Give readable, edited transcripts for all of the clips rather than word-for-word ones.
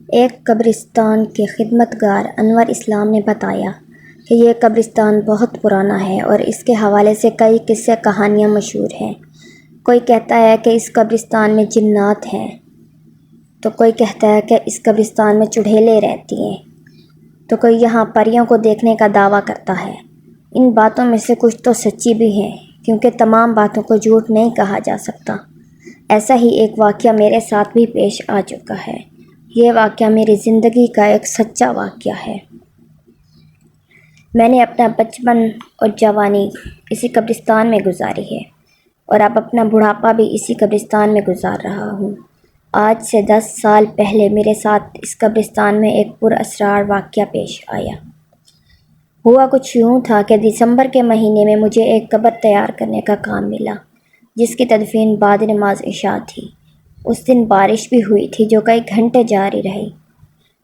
ایک قبرستان کے خدمتگار انور اسلام نے بتایا کہ یہ قبرستان بہت پرانا ہے اور اس کے حوالے سے کئی قصے کہانیاں مشہور ہیں۔ کوئی کہتا ہے کہ اس قبرستان میں جنات ہیں، تو کوئی کہتا ہے کہ اس قبرستان میں چڑیلیں رہتی ہیں، تو کوئی یہاں پریوں کو دیکھنے کا دعویٰ کرتا ہے۔ ان باتوں میں سے کچھ تو سچی بھی ہیں، کیونکہ تمام باتوں کو جھوٹ نہیں کہا جا سکتا۔ ایسا ہی ایک واقعہ میرے ساتھ بھی پیش آ چکا ہے۔ یہ واقعہ میری زندگی کا ایک سچا واقعہ ہے۔ میں نے اپنا بچپن اور جوانی اسی قبرستان میں گزاری ہے، اور اب اپنا بڑھاپا بھی اسی قبرستان میں گزار رہا ہوں۔ آج سے 10 سال پہلے میرے ساتھ اس قبرستان میں ایک پراسرار واقعہ پیش آیا۔ ہوا کچھ یوں تھا کہ دسمبر کے مہینے میں مجھے ایک قبر تیار کرنے کا کام ملا، جس کی تدفین بعد نماز عشاء تھی۔ اس دن بارش بھی ہوئی تھی جو کئی گھنٹے جاری رہی۔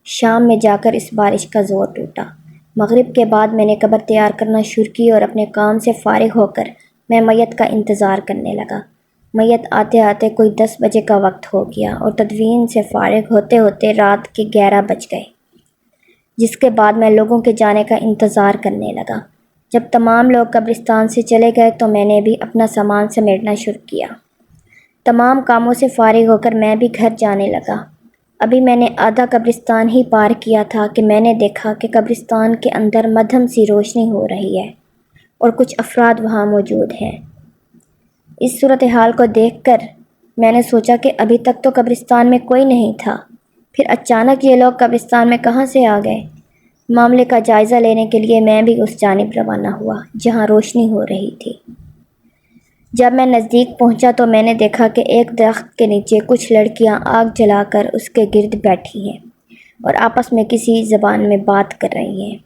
شام میں جا کر اس بارش کا زور ٹوٹا۔ مغرب کے بعد میں نے قبر تیار کرنا شروع کی اور اپنے کام سے فارغ ہو کر میں میت کا انتظار کرنے لگا۔ میت آتے آتے کوئی 10 بجے کا وقت ہو گیا اور تدفین سے فارغ ہوتے ہوتے رات کے 11 بج گئے، جس کے بعد میں لوگوں کے جانے کا انتظار کرنے لگا۔ جب تمام لوگ قبرستان سے چلے گئے تو میں نے بھی اپنا سامان سمیٹنا شروع کیا۔ تمام کاموں سے فارغ ہو کر میں بھی گھر جانے لگا۔ ابھی میں نے آدھا قبرستان ہی پار کیا تھا کہ میں نے دیکھا کہ قبرستان کے اندر مدھم سی روشنی ہو رہی ہے اور کچھ افراد وہاں موجود ہیں۔ اس صورتحال کو دیکھ کر میں نے سوچا کہ ابھی تک تو قبرستان میں کوئی نہیں تھا، پھر اچانک یہ لوگ قبرستان میں کہاں سے آ گئے؟ معاملے کا جائزہ لینے کے لیے میں بھی اس جانب روانہ ہوا جہاں روشنی ہو رہی تھی۔ جب میں نزدیک پہنچا تو میں نے دیکھا کہ ایک درخت کے نیچے کچھ لڑکیاں آگ جلا کر اس کے گرد بیٹھی ہیں اور آپس میں کسی زبان میں بات کر رہی ہیں۔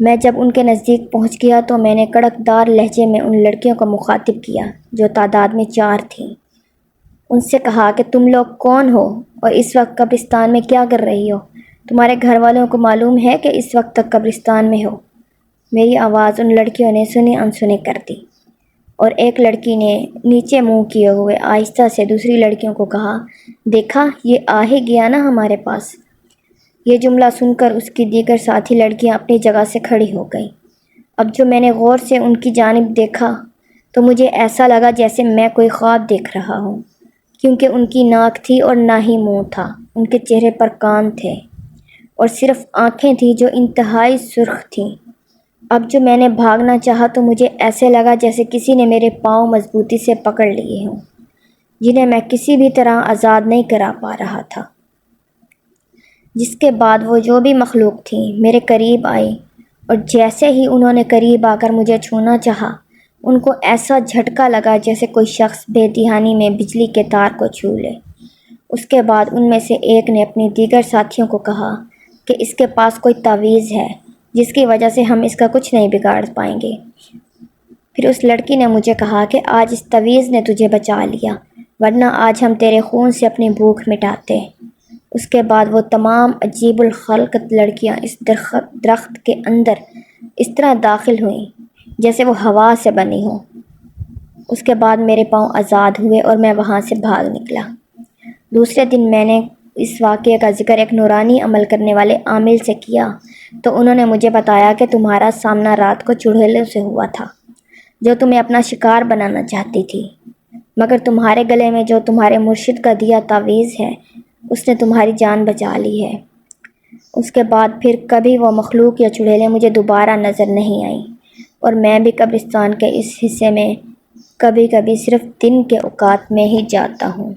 میں جب ان کے نزدیک پہنچ گیا تو میں نے کڑکدار لہجے میں ان لڑکیوں کو مخاطب کیا، جو تعداد میں 4 تھیں۔ ان سے کہا کہ تم لوگ کون ہو اور اس وقت قبرستان میں کیا کر رہی ہو؟ تمہارے گھر والوں کو معلوم ہے کہ اس وقت تک قبرستان میں ہو؟ میری آواز ان لڑکیوں نے سنی انسنی کر دی، اور ایک لڑکی نے نیچے منہ کیے ہوئے آہستہ سے دوسری لڑکیوں کو کہا، دیکھا یہ آ ہی گیا نا ہمارے پاس۔ یہ جملہ سن کر اس کی دیگر ساتھی لڑکیاں اپنی جگہ سے کھڑی ہو گئیں۔ اب جو میں نے غور سے ان کی جانب دیکھا تو مجھے ایسا لگا جیسے میں کوئی خواب دیکھ رہا ہوں، کیونکہ ان کی ناک تھی اور نہ ہی منہ تھا۔ ان کے چہرے پر کان تھے اور صرف آنکھیں تھیں جو انتہائی سرخ تھیں۔ اب جو میں نے بھاگنا چاہا تو مجھے ایسے لگا جیسے کسی نے میرے پاؤں مضبوطی سے پکڑ لیے ہوں، جنہیں میں کسی بھی طرح آزاد نہیں کرا پا رہا تھا۔ جس کے بعد وہ جو بھی مخلوق تھیں میرے قریب آئی، اور جیسے ہی انہوں نے قریب آ کر مجھے چھونا چاہا، ان کو ایسا جھٹکا لگا جیسے کوئی شخص بے دھیانی میں بجلی کے تار کو چھو لے۔ اس کے بعد ان میں سے ایک نے اپنی دیگر ساتھیوں کو کہا کہ اس کے پاس کوئی تعویذ ہے جس کی وجہ سے ہم اس کا کچھ نہیں بگاڑ پائیں گے۔ پھر اس لڑکی نے مجھے کہا کہ آج اس تعویذ نے تجھے بچا لیا، ورنہ آج ہم تیرے خون سے اپنی بھوک مٹاتے۔ اس کے بعد وہ تمام عجیب الخلقت لڑکیاں اس درخت کے اندر اس طرح داخل ہوئیں جیسے وہ ہوا سے بنی ہوں۔ اس کے بعد میرے پاؤں آزاد ہوئے اور میں وہاں سے بھاگ نکلا۔ دوسرے دن میں نے اس واقعے کا ذکر ایک نورانی عمل کرنے والے عامل سے کیا تو انہوں نے مجھے بتایا کہ تمہارا سامنا رات کو چڑیلوں سے ہوا تھا، جو تمہیں اپنا شکار بنانا چاہتی تھی، مگر تمہارے گلے میں جو تمہارے مرشد کا دیا تعویذ ہے اس نے تمہاری جان بچا لی ہے۔ اس کے بعد پھر کبھی وہ مخلوق یا چڑیلیں مجھے دوبارہ نظر نہیں آئیں، اور میں بھی قبرستان کے اس حصے میں کبھی کبھی صرف دن کے اوقات میں ہی جاتا ہوں۔